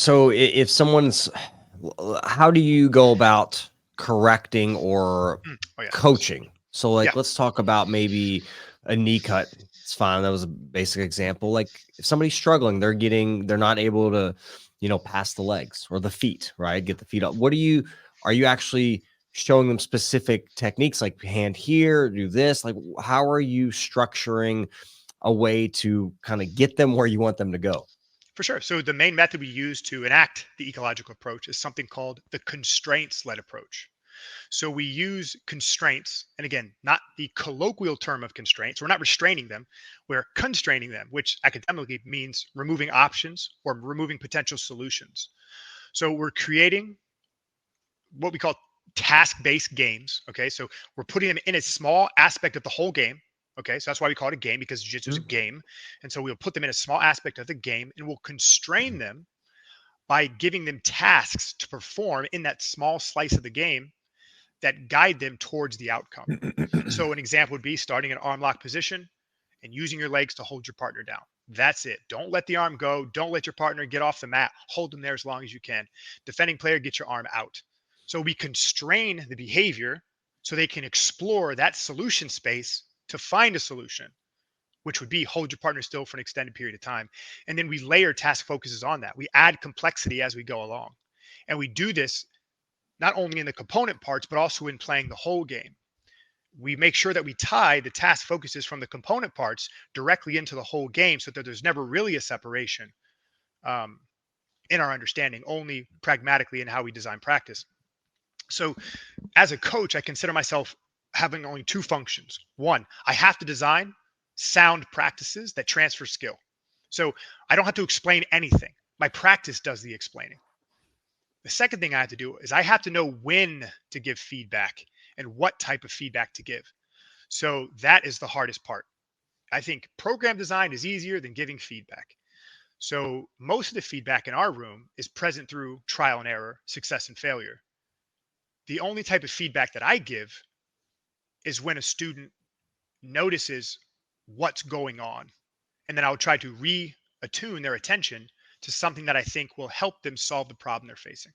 So if someone's, how do you go about correcting or Oh yeah. coaching? So like, Yeah. let's talk about maybe a knee cut. It's fine. That was a basic example. Like if somebody's struggling, they're not able to, pass the legs or the feet, right? Get the feet up. Are you actually showing them specific techniques like hand here, do this? Like, how are you structuring a way to kind of get them where you want them to go? For sure. So the main method we use to enact the ecological approach is something called the constraints-led approach. So we use constraints, and again, not the colloquial term of constraints. We're not restraining them. We're constraining them, which academically means removing options or removing potential solutions. So we're creating what we call task-based games. Okay, so we're putting them in a small aspect of the whole game. Okay, so that's why we call it a game, because jiu-jitsu is a game. And so we'll put them in a small aspect of the game and we'll constrain them by giving them tasks to perform in that small slice of the game that guide them towards the outcome. So an example would be starting an arm lock position and using your legs to hold your partner down. That's it. Don't let the arm go. Don't let your partner get off the mat. Hold them there as long as you can. Defending player, get your arm out. So we constrain the behavior so they can explore that solution space to find a solution, which would be hold your partner still for an extended period of time. And then we layer task focuses on that. We add complexity as we go along. And we do this not only in the component parts, but also in playing the whole game. We make sure that we tie the task focuses from the component parts directly into the whole game so that there's never really a separation in our understanding, only pragmatically in how we design practice. So as a coach, I consider myself having only two functions. One, I have to design sound practices that transfer skill. So I don't have to explain anything. My practice does the explaining. The second thing I have to do is I have to know when to give feedback and what type of feedback to give. So that is the hardest part. I think program design is easier than giving feedback. So most of the feedback in our room is present through trial and error, success and failure. The only type of feedback that I give is when a student notices what's going on. And then I'll try to reattune their attention to something that I think will help them solve the problem they're facing.